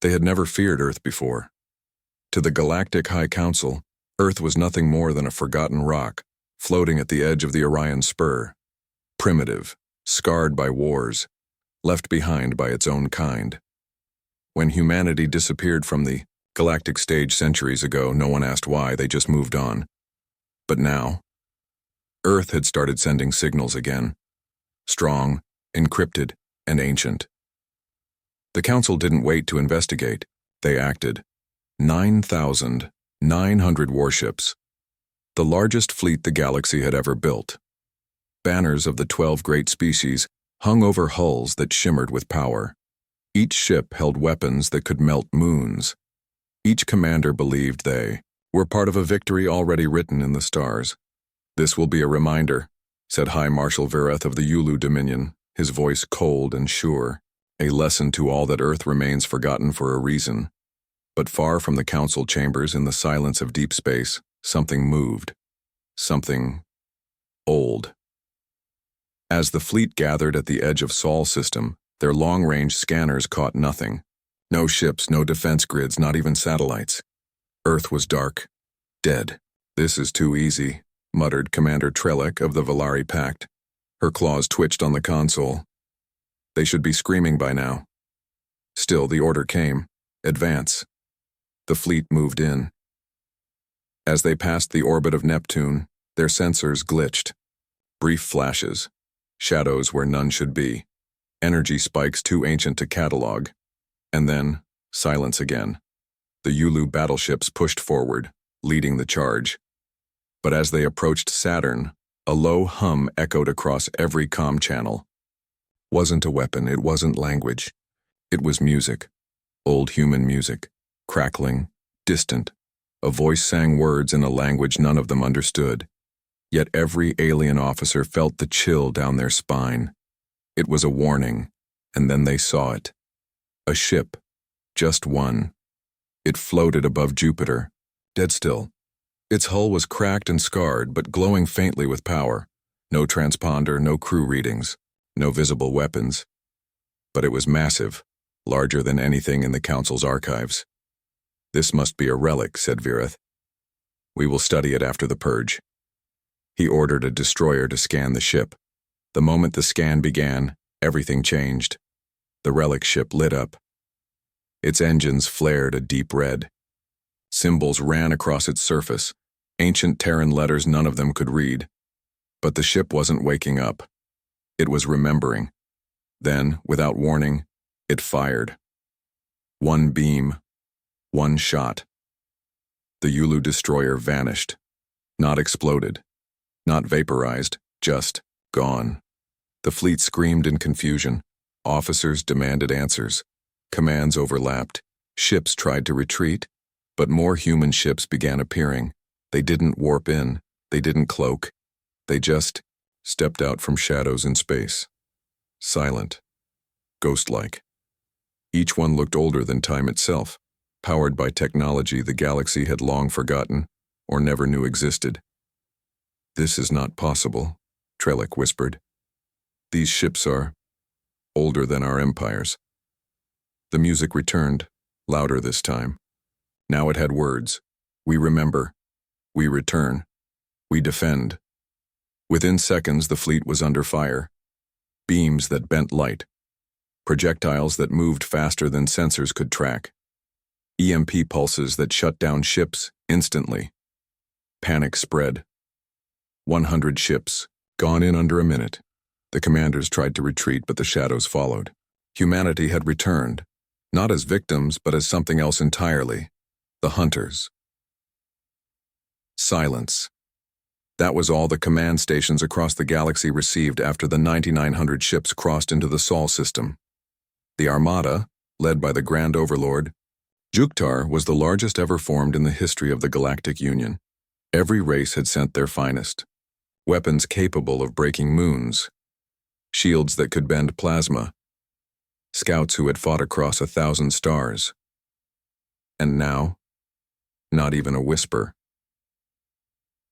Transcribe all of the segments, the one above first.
They had never feared Earth before. To the Galactic High Council, Earth was nothing more than a forgotten rock, floating at the edge of the Orion Spur. Primitive, scarred by wars, left behind by its own kind. When humanity disappeared from the galactic stage centuries ago, no one asked why, they just moved on. But now, Earth had started sending signals again. Strong, encrypted, and ancient. The Council didn't wait to investigate. They acted. 9,900 warships. The largest fleet the galaxy had ever built. Banners of the 12 great species hung over hulls that shimmered with power. Each ship held weapons that could melt moons. Each commander believed they were part of a victory already written in the stars. "This will be a reminder," said High Marshal Vireth of the Ulu Dominion, his voice cold and sure. "A lesson to all that Earth remains forgotten for a reason." But far from the council chambers, in the silence of deep space, something moved. Something old. As the fleet gathered at the edge of Sol system, their long-range scanners caught nothing. No ships, no defense grids, not even satellites. Earth was dark. Dead. "This is too easy," muttered Commander Trellick of the Valari Pact. Her claws twitched on the console. They should be screaming by now. Still, the order came. Advance. The fleet moved in. As they passed the orbit of Neptune, their sensors glitched. Brief flashes. Shadows where none should be. Energy spikes too ancient to catalog. And then, silence again. The Ulu battleships pushed forward, leading the charge. But as they approached Saturn, a low hum echoed across every comm channel. Wasn't a weapon, it wasn't language. It was music. Old human music. Crackling, distant. A voice sang words in a language none of them understood. Yet every alien officer felt the chill down their spine. It was a warning, and then they saw it. A ship. Just one. It floated above Jupiter, dead still. Its hull was cracked and scarred, but glowing faintly with power. No transponder, no crew readings, no visible weapons. But it was massive, larger than anything in the Council's archives. "This must be a relic," said Vireth. "We will study it after the purge." He ordered a destroyer to scan the ship. The moment the scan began, everything changed. The relic ship lit up. Its engines flared a deep red. Symbols ran across its surface, ancient Terran letters none of them could read. But the ship wasn't waking up. It was remembering. Then, without warning, it fired. One beam. One shot. The Ulu destroyer vanished. Not exploded. Not vaporized. Just gone. The fleet screamed in confusion. Officers demanded answers. Commands overlapped. Ships tried to retreat. But more human ships began appearing. They didn't warp in. They didn't cloak. They just stepped out from shadows in space. Silent. Ghost-like. Each one looked older than time itself, powered by technology the galaxy had long forgotten or never knew existed. "This is not possible," Trellick whispered. "These ships are older than our empires." The music returned, louder this time. Now it had words. "We remember. We return. We defend." Within seconds, the fleet was under fire. Beams that bent light. Projectiles that moved faster than sensors could track. EMP pulses that shut down ships instantly. Panic spread. 100 ships, gone in under a minute. The commanders tried to retreat, but the shadows followed. Humanity had returned, not as victims, but as something else entirely. The hunters. Silence. That was all the command stations across the galaxy received after the 9,900 ships crossed into the Sol system. The Armada, led by the Grand Overlord, Juktar, was the largest ever formed in the history of the Galactic Union. Every race had sent their finest. Weapons capable of breaking moons. Shields that could bend plasma. Scouts who had fought across 1,000 stars. And now, not even a whisper.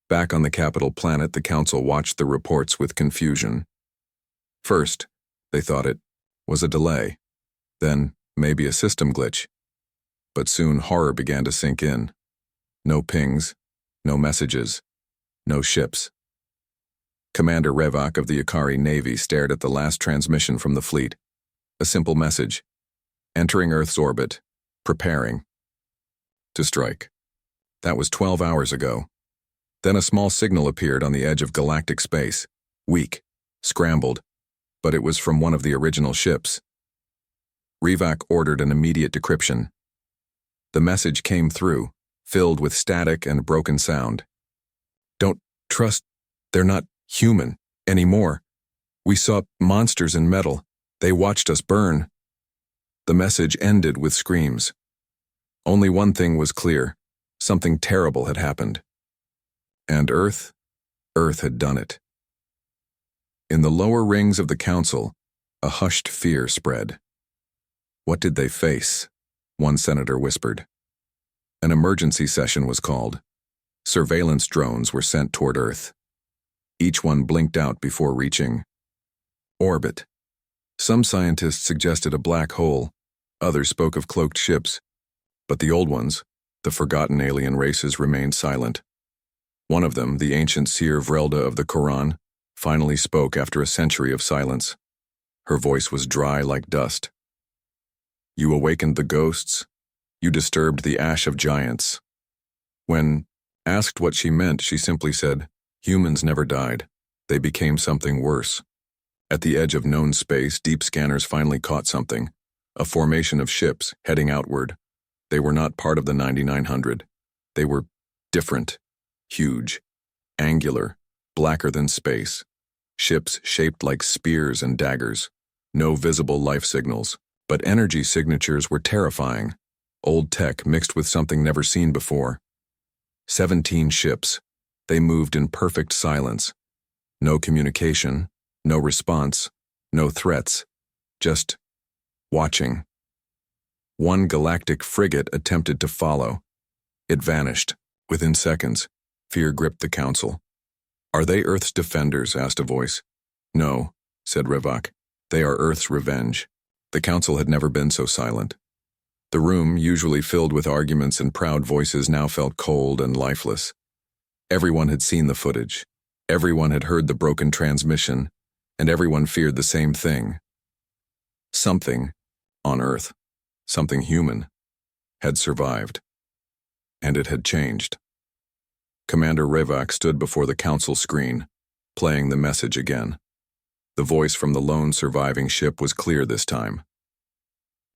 Back on the capital planet, the Council watched the reports with confusion. First, they thought it was a delay. Then, maybe a system glitch. But soon horror began to sink in. No pings, no messages, no ships. Commander Revok of the Ikari Navy stared at the last transmission from the fleet. A simple message. Entering Earth's orbit. Preparing to strike. That was 12 hours ago. Then a small signal appeared on the edge of galactic space. Weak, scrambled, but it was from one of the original ships. Revok ordered an immediate decryption. The message came through, filled with static and broken sound. Don't trust, they're not human anymore. We saw monsters in metal. They watched us burn. The message ended with screams. Only one thing was clear. Something terrible had happened. And Earth had done it. In the lower rings of the council, a hushed fear spread. What did they face? One senator whispered. An emergency session was called. Surveillance drones were sent toward Earth. Each one blinked out before reaching orbit. Some scientists suggested a black hole. Others spoke of cloaked ships. But the old ones, the forgotten alien races, remained silent. One of them, the ancient seer Vrelda of the Quran, finally spoke after a century of silence. Her voice was dry like dust. You awakened the ghosts. You disturbed the ash of giants. When asked what she meant, she simply said, humans never died. They became something worse. At the edge of known space, deep scanners finally caught something. A formation of ships heading outward. They were not part of the 9900. They were different, huge, angular, blacker than space. Ships shaped like spears and daggers. No visible life signals, but energy signatures were terrifying. Old tech mixed with something never seen before. 17 ships. They moved in perfect silence. No communication, no response, no threats. Just watching. One galactic frigate attempted to follow. It vanished. Within seconds, fear gripped the council. Are they Earth's defenders? Asked a voice. No, said Revok. They are Earth's revenge. The council had never been so silent. The room, usually filled with arguments and proud voices, now felt cold and lifeless. Everyone had seen the footage. Everyone had heard the broken transmission, and everyone feared the same thing. Something on Earth, something human, had survived. And it had changed. Commander Revok stood before the council screen, playing the message again. The voice from the lone surviving ship was clear this time.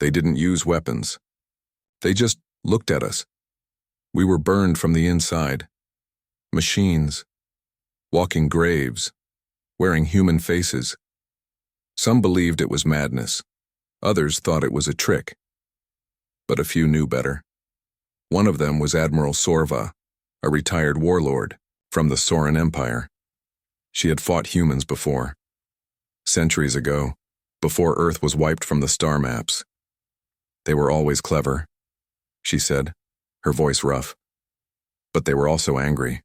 They didn't use weapons. They just looked at us. We were burned from the inside. Machines. Walking graves. Wearing human faces. Some believed it was madness. Others thought it was a trick. But a few knew better. One of them was Admiral Sorva, a retired warlord from the Soran Empire. She had fought humans before. Centuries ago, before Earth was wiped from the star maps. They were always clever, she said, her voice rough. But they were also angry.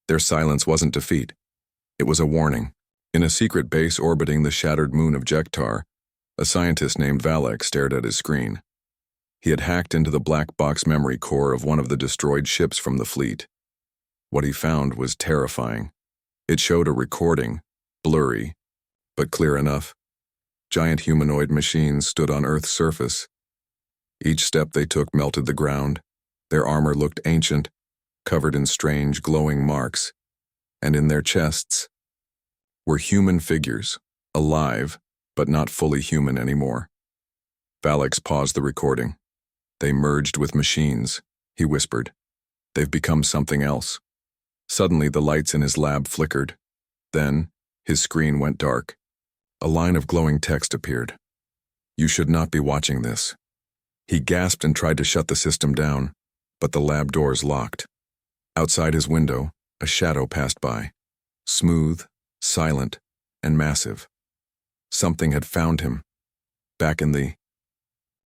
Their silence wasn't defeat. It was a warning. In a secret base orbiting the shattered moon of Jektar, a scientist named Valek stared at his screen. He had hacked into the black box memory core of one of the destroyed ships from the fleet. What he found was terrifying. It showed a recording, blurry, but clear enough. Giant humanoid machines stood on Earth's surface. Each step they took melted the ground. Their armor looked ancient, covered in strange glowing marks, and in their chests were human figures, alive, but not fully human anymore. Valek paused the recording. They merged with machines, he whispered. They've become something else. Suddenly the lights in his lab flickered. Then, his screen went dark. A line of glowing text appeared. You should not be watching this. He gasped and tried to shut the system down, but the lab doors locked. Outside his window, a shadow passed by. Smooth, silent, and massive. Something had found him. Back in the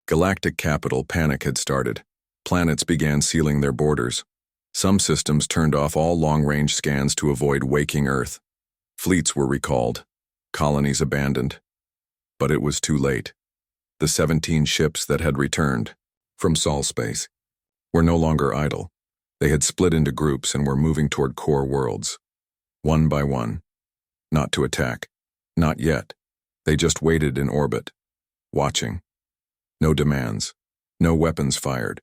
Galactic capital, panic had started. Planets began sealing their borders. Some systems turned off all long-range scans to avoid waking Earth. Fleets were recalled. Colonies abandoned. But it was too late. The 17 ships that had returned, from Sol space, were no longer idle. They had split into groups and were moving toward core worlds. One by one. Not to attack. Not yet. They just waited in orbit, watching. No demands. No weapons fired.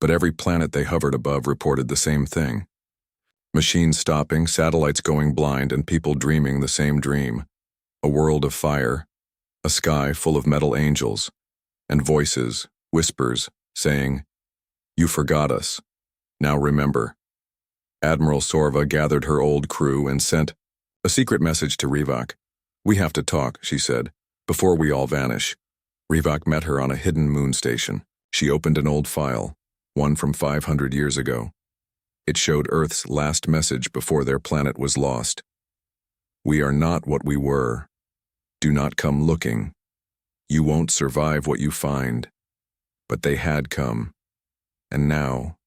But every planet they hovered above reported the same thing. Machines stopping, satellites going blind, and people dreaming the same dream. A world of fire, a sky full of metal angels, and voices, whispers, saying, "You forgot us. Now remember." Admiral Sorva gathered her old crew and sent a secret message to Rivak. "We have to talk," she said, "before we all vanish." Rivak met her on a hidden moon station. She opened an old file, one from 500 years ago. It showed Earth's last message before their planet was lost. "We are not what we were. Do not come looking. You won't survive what you find." But they had come. And now,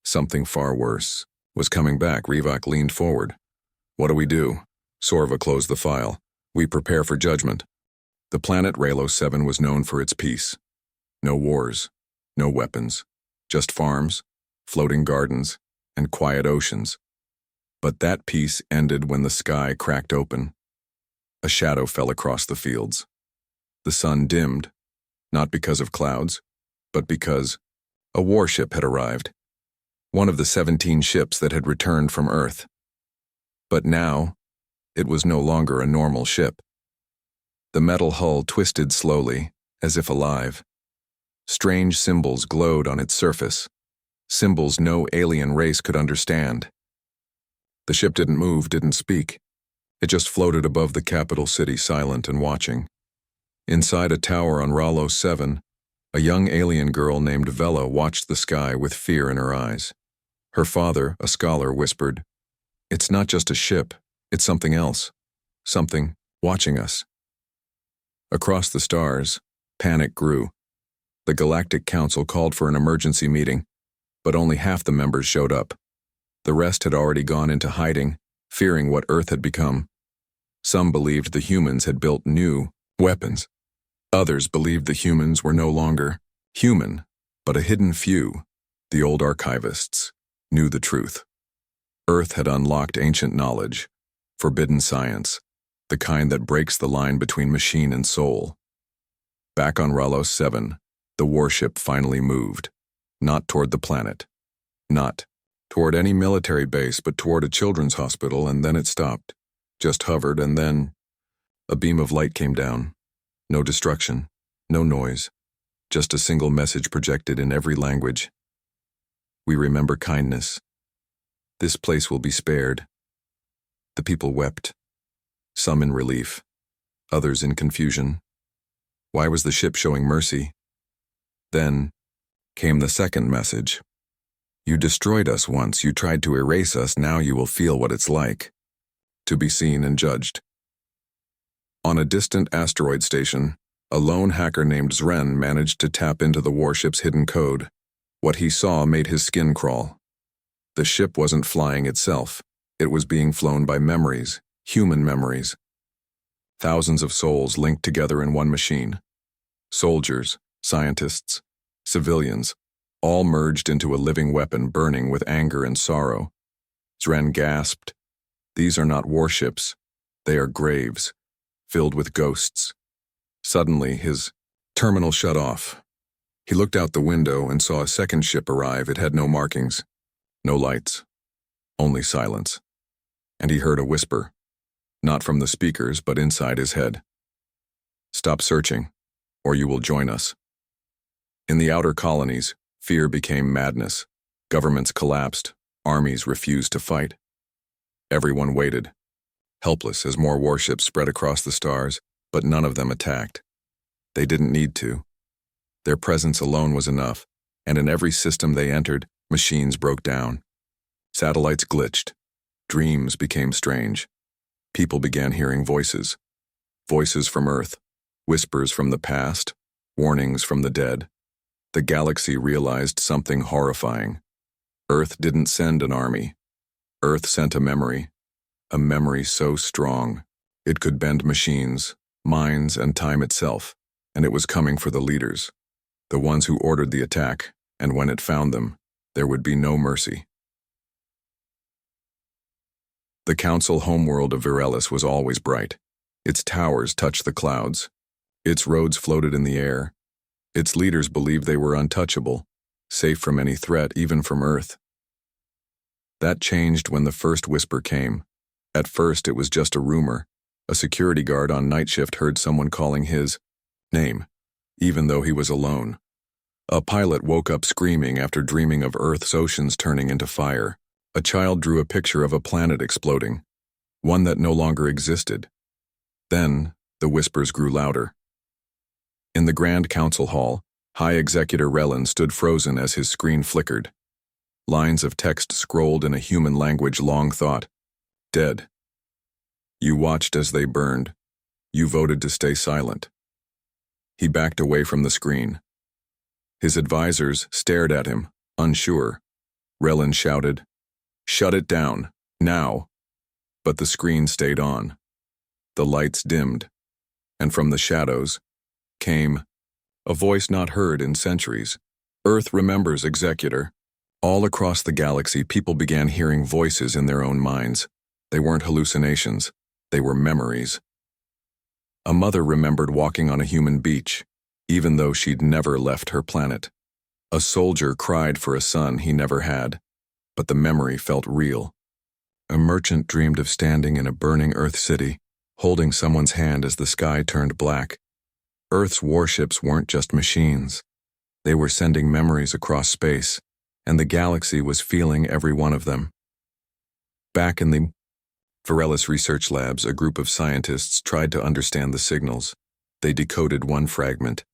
something far worse was coming back. Rivak leaned forward. "What do we do?" Sorva closed the file. "We prepare for judgment." The planet Raylo 7 was known for its peace. No wars, no weapons, just farms, floating gardens, and quiet oceans. But that peace ended when the sky cracked open. A shadow fell across the fields. The sun dimmed, not because of clouds, but because a warship had arrived. One of the 17 ships that had returned from Earth. But now, it was no longer a normal ship. The metal hull twisted slowly, as if alive. Strange symbols glowed on its surface, symbols no alien race could understand. The ship didn't move, didn't speak. It just floated above the capital city, silent and watching. Inside a tower on Raylo 7, a young alien girl named Vela watched the sky with fear in her eyes. Her father, a scholar, whispered, "It's not just a ship, it's something else. Something watching us." Across the stars, panic grew. The Galactic Council called for an emergency meeting, but only half the members showed up. The rest had already gone into hiding, fearing what Earth had become. Some believed the humans had built new weapons. Others believed the humans were no longer human, but a hidden few, the old archivists, knew the truth. Earth had unlocked ancient knowledge, forbidden science, the kind that breaks the line between machine and soul. Back on Raylo 7, the warship finally moved, not toward the planet, not toward any military base, but toward a children's hospital, and then it stopped, just hovered, and then a beam of light came down. No destruction, no noise, just a single message projected in every language. "We remember kindness. This place will be spared." The people wept, some in relief, others in confusion. Why was the ship showing mercy? Then came the second message. "You destroyed us once, you tried to erase us, now you will feel what it's like to be seen and judged." On a distant asteroid station, a lone hacker named Zren managed to tap into the warship's hidden code. What he saw made his skin crawl. The ship wasn't flying itself. It was being flown by memories, human memories. Thousands of souls linked together in one machine. Soldiers, scientists, civilians, all merged into a living weapon burning with anger and sorrow. Zren gasped, "These are not warships. They are graves, filled with ghosts." Suddenly, his terminal shut off. He looked out the window and saw a second ship arrive. It had no markings, no lights, only silence. And he heard a whisper, not from the speakers, but inside his head. "Stop searching, or you will join us." In the outer colonies, fear became madness. Governments collapsed, armies refused to fight. Everyone waited, helpless as more warships spread across the stars, but none of them attacked. They didn't need to. Their presence alone was enough, and in every system they entered, machines broke down. Satellites glitched. Dreams became strange. People began hearing voices. Voices from Earth, whispers from the past, warnings from the dead. The galaxy realized something horrifying. Earth didn't send an army. Earth sent a memory so strong it could bend machines, minds, and time itself, and it was coming for the leaders. the ones who ordered the attack, and when it found them, there would be no mercy. The council homeworld of Virelis was always bright. Its towers touched the clouds. Its roads floated in the air. Its leaders believed they were untouchable, safe from any threat, even from Earth. That changed when the first whisper came. At first, it was just a rumor. A security guard on night shift heard someone calling his name, even though he was alone. A pilot woke up screaming after dreaming of Earth's oceans turning into fire. A child drew a picture of a planet exploding, one that no longer existed. Then, the whispers grew louder. In the Grand Council Hall, High Executor Relin stood frozen as his screen flickered. Lines of text scrolled in a human language long thought. Dead. You watched as they burned. You voted to stay silent. He backed away from the screen. His advisors stared at him, unsure. Relin shouted, "Shut it down, now." But the screen stayed on. The lights dimmed, and from the shadows came a voice not heard in centuries. Earth remembers, Executor. All across the galaxy, people began hearing voices in their own minds. They weren't hallucinations, they were memories. A mother remembered walking on a human beach, even though she'd never left her planet. A soldier cried for a son he never had, but the memory felt real. A merchant dreamed of standing in a burning Earth city, holding someone's hand as the sky turned black. Earth's warships weren't just machines. They were sending memories across space, and the galaxy was feeling every one of them. Back in the Virelis research labs, a group of scientists tried to understand the signals. They decoded one fragment,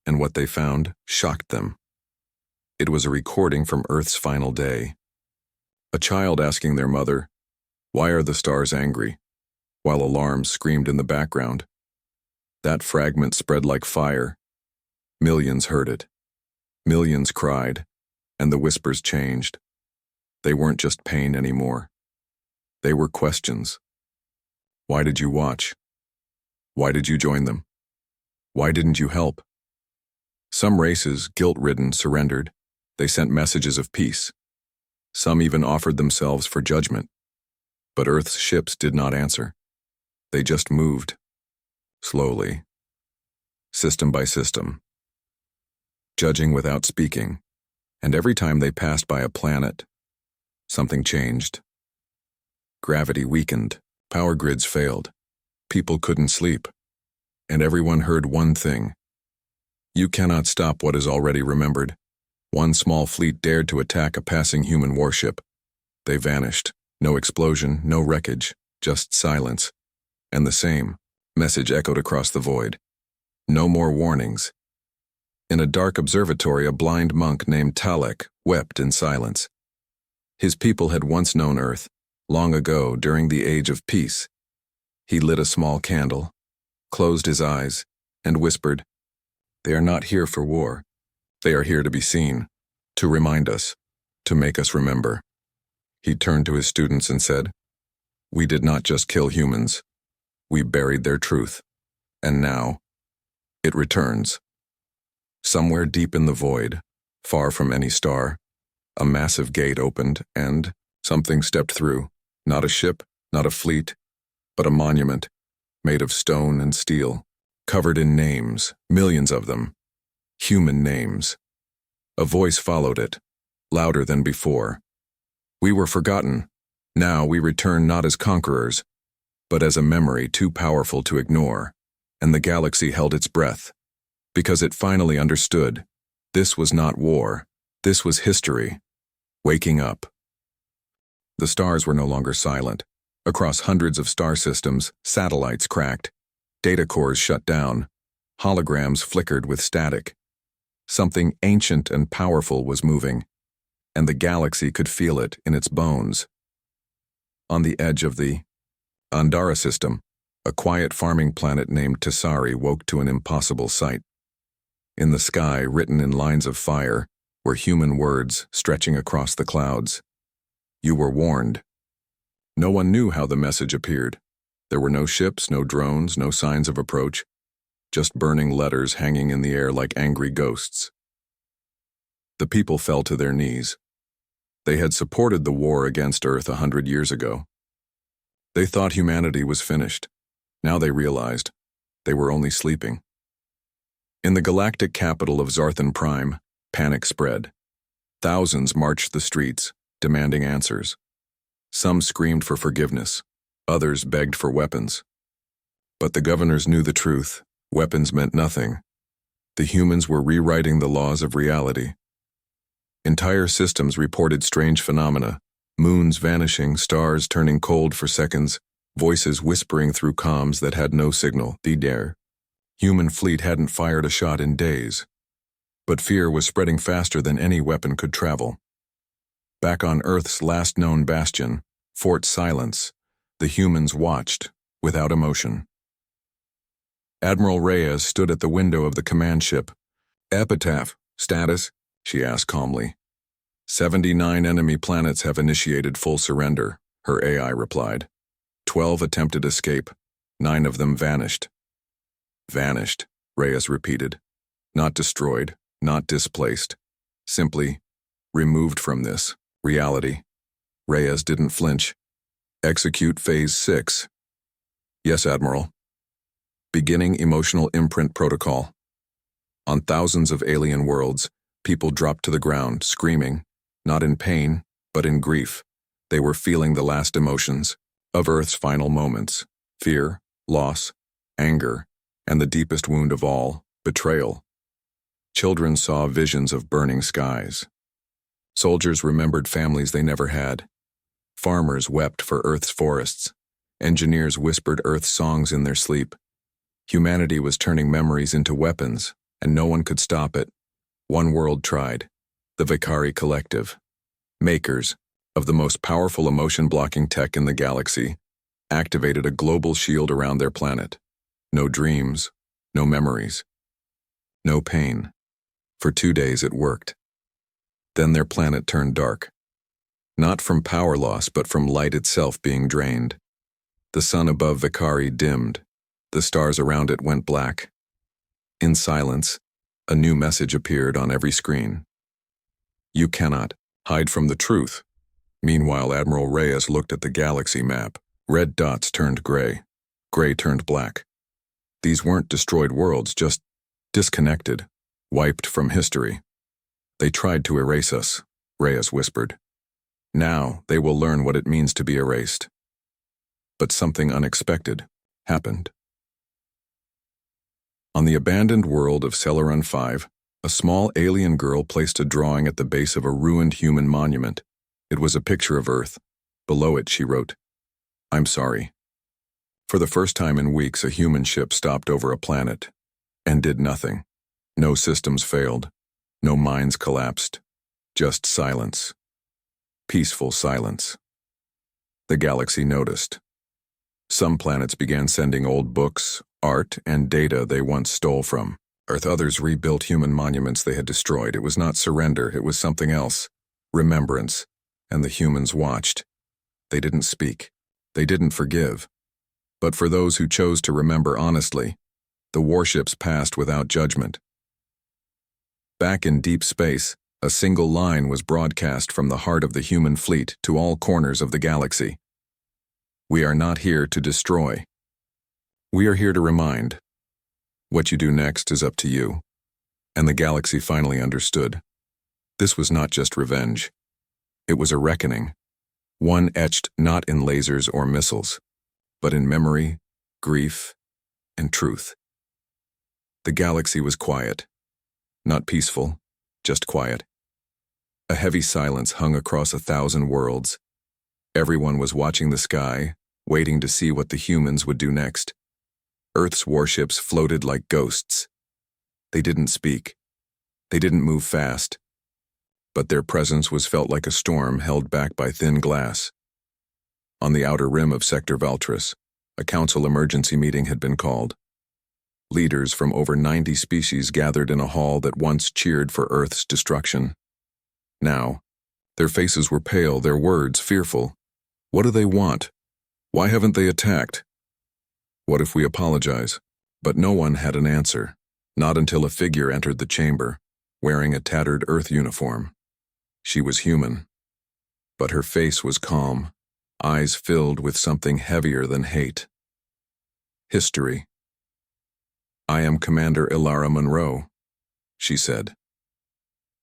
and what they found shocked them. It was a recording from Earth's final day. A child asking their mother, "Why are the stars angry?" while alarms screamed in the background. That fragment spread like fire. Millions heard it. Millions cried, and the whispers changed. They weren't just pain anymore. They were questions. Why did you watch? Why did you join them? Why didn't you help? Some races, guilt-ridden, surrendered. They sent messages of peace. Some even offered themselves for judgment. But Earth's ships did not answer. They just moved. Slowly. System by system. Judging without speaking. And every time they passed by a planet, something changed. Gravity weakened. Power grids failed. People couldn't sleep. And everyone heard one thing. You cannot stop what is already remembered. One small fleet dared to attack a passing human warship. They vanished. No explosion, no wreckage, just silence. And the same message echoed across the void. No more warnings. In a dark observatory, a blind monk named Talek wept in silence. His people had once known Earth, long ago during the Age of Peace. He lit a small candle, closed his eyes, and whispered, "They are not here for war. They are here to be seen, to remind us, to make us remember." He turned to his students and said, "We did not just kill humans. We buried their truth. And now, it returns." Somewhere deep in the void, far from any star, a massive gate opened and something stepped through. Not a ship, not a fleet, but a monument, made of stone and steel, covered in names, millions of them. Human names. A voice followed it, louder than before. "We were forgotten. Now we return not as conquerors, but as a memory too powerful to ignore." And the galaxy held its breath, because it finally understood. This was not war. This was history. Waking up. The stars were no longer silent. Across hundreds of star systems, satellites cracked. Data cores shut down. Holograms flickered with static. Something ancient and powerful was moving, and the galaxy could feel it in its bones. On the edge of the Andara system, a quiet farming planet named Tessari woke to an impossible sight. In the sky, written in lines of fire, were human words stretching across the clouds. You were warned. No one knew how the message appeared. There were no ships, no drones, no signs of approach, just burning letters hanging in the air like angry ghosts. The people fell to their knees. They had supported the war against Earth 100 years ago. They thought humanity was finished. Now they realized they were only sleeping. In the galactic capital of Zarthan Prime, panic spread. Thousands marched the streets, demanding answers. Some screamed for forgiveness. Others begged for weapons. But the governors knew the truth. Weapons meant nothing. The humans were rewriting the laws of reality. Entire systems reported strange phenomena, moons vanishing, stars turning cold for seconds, voices whispering through comms that had no signal. The dare. Human fleet hadn't fired a shot in days. But fear was spreading faster than any weapon could travel. Back on Earth's last known bastion, Fort Silence, the humans watched, without emotion. Admiral Reyes stood at the window of the command ship. "Epitaph, status?" she asked calmly. 79 enemy planets have initiated full surrender, her AI replied. 12 attempted escape. 9 of them vanished. Vanished, Reyes repeated. Not destroyed, not displaced. Simply removed from this reality. Reyes didn't flinch. Execute Phase 6. Yes, Admiral. Beginning emotional imprint protocol. On thousands of alien worlds, people dropped to the ground, screaming, not in pain, but in grief. They were feeling the last emotions of Earth's final moments: fear, loss, anger, and the deepest wound of all, betrayal. Children saw visions of burning skies. Soldiers remembered families they never had. Farmers wept for Earth's forests. Engineers whispered Earth's songs in their sleep. Humanity was turning memories into weapons, and no one could stop it. One world tried. The Vicari Collective, makers of the most powerful emotion-blocking tech in the galaxy, activated a global shield around their planet. No dreams, no memories, no pain. For 2 days it worked. Then their planet turned dark. Not from power loss, but from light itself being drained. The sun above Vicari dimmed. The stars around it went black. In silence, a new message appeared on every screen. You cannot hide from the truth. Meanwhile, Admiral Reyes looked at the galaxy map. Red dots turned gray. Gray turned black. These weren't destroyed worlds, just disconnected, wiped from history. They tried to erase us, Reyes whispered. Now they will learn what it means to be erased. But something unexpected happened. On the abandoned world of Celeron 5, a small alien girl placed a drawing at the base of a ruined human monument. It was a picture of Earth. Below it, she wrote, "I'm sorry." For the first time in weeks, a human ship stopped over a planet and did nothing. No systems failed. No minds collapsed. Just silence. Peaceful silence. The galaxy noticed. Some planets began sending old books, art, and data they once stole from Earth. Others rebuilt human monuments they had destroyed. It was not surrender, it was something else. Remembrance. And the humans watched. They didn't speak. They didn't forgive. But for those who chose to remember honestly, the warships passed without judgment. Back in deep space, a single line was broadcast from the heart of the human fleet to all corners of the galaxy. We are not here to destroy. We are here to remind. What you do next is up to you. And the galaxy finally understood. This was not just revenge. It was a reckoning. One etched not in lasers or missiles, but in memory, grief, and truth. The galaxy was quiet. Not peaceful, just quiet. A heavy silence hung across 1,000 worlds. Everyone was watching the sky, waiting to see what the humans would do next. Earth's warships floated like ghosts. They didn't speak. They didn't move fast. But their presence was felt like a storm held back by thin glass. On the outer rim of Sector Valtris, a council emergency meeting had been called. Leaders from over 90 species gathered in a hall that once cheered for Earth's destruction. Now, their faces were pale, their words fearful. What do they want? Why haven't they attacked? What if we apologize? But no one had an answer, not until a figure entered the chamber. wearing a tattered Earth uniform. She was human, but her face was calm, eyes filled with something heavier than hate. History. "I am Commander Ilara Monroe," she said.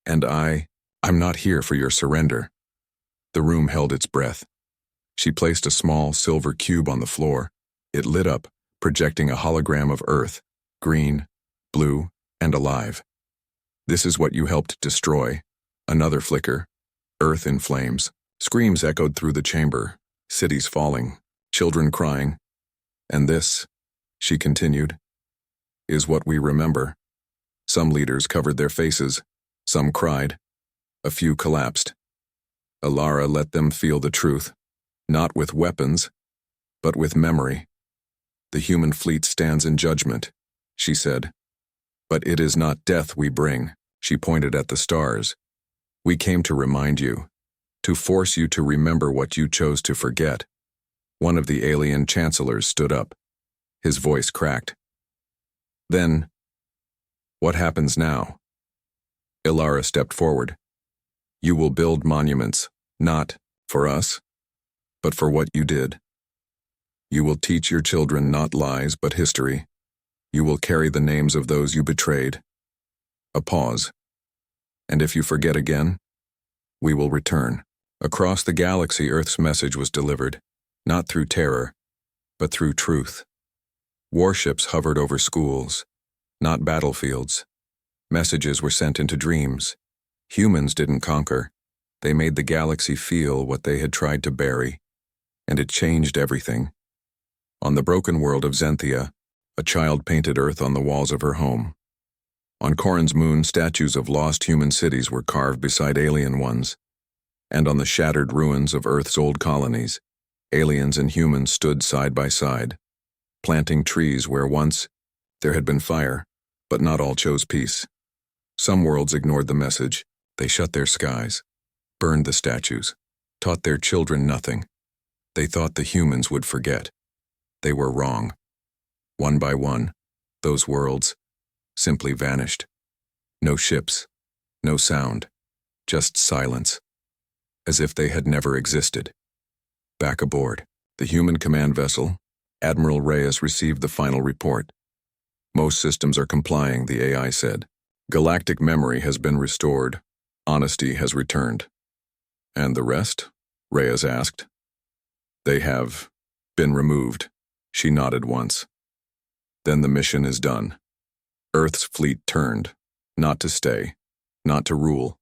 "And I'm not here for your surrender." The room held its breath. She placed a small silver cube on the floor. It lit up, projecting a hologram of Earth, green, blue, and alive. "This is what you helped destroy." Another flicker. Earth in flames. Screams echoed through the chamber, cities falling, children crying. "And this," she continued, "is what we remember." Some leaders covered their faces. Some cried. A few collapsed. Ilara let them feel the truth, not with weapons, but with memory. "The human fleet stands in judgment," she said. "But it is not death we bring." She pointed at the stars. "We came to remind you, to force you to remember what you chose to forget." One of the alien chancellors stood up. His voice cracked. "Then, what happens now?" Ilara stepped forward. "You will build monuments, not for us, but for what you did. You will teach your children not lies but history. You will carry the names of those you betrayed." A pause. "And if you forget again, we will return." Across the galaxy, Earth's message was delivered, not through terror, but through truth. Warships hovered over schools, not battlefields. Messages were sent into dreams. Humans didn't conquer. They made the galaxy feel what they had tried to bury, and it changed everything. On the broken world of Zenthia, a child painted Earth on the walls of her home. On Corin's moon, statues of lost human cities were carved beside alien ones. And on the shattered ruins of Earth's old colonies, aliens and humans stood side by side, planting trees where once there had been fire, but not all chose peace. Some worlds ignored the message. They shut their skies, burned the statues, taught their children nothing. They thought the humans would forget. They were wrong. One by one, those worlds simply vanished. No ships, no sound, just silence, as if they had never existed. Back aboard the human command vessel, Admiral Reyes received the final report. "Most systems are complying," the AI said. "Galactic memory has been restored. Honesty has returned." "And the rest?" Reyes asked. "They have been removed." She nodded once. "Then the mission is done." Earth's fleet turned, not to stay, not to rule,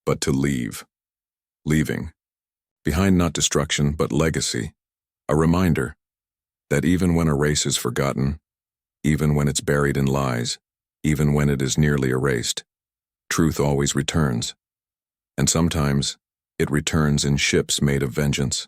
but to leave. Leaving. Behind not destruction, but legacy. A reminder that even when a race is forgotten, even when it's buried in lies, even when it is nearly erased, truth always returns. And sometimes, it returns in ships made of vengeance.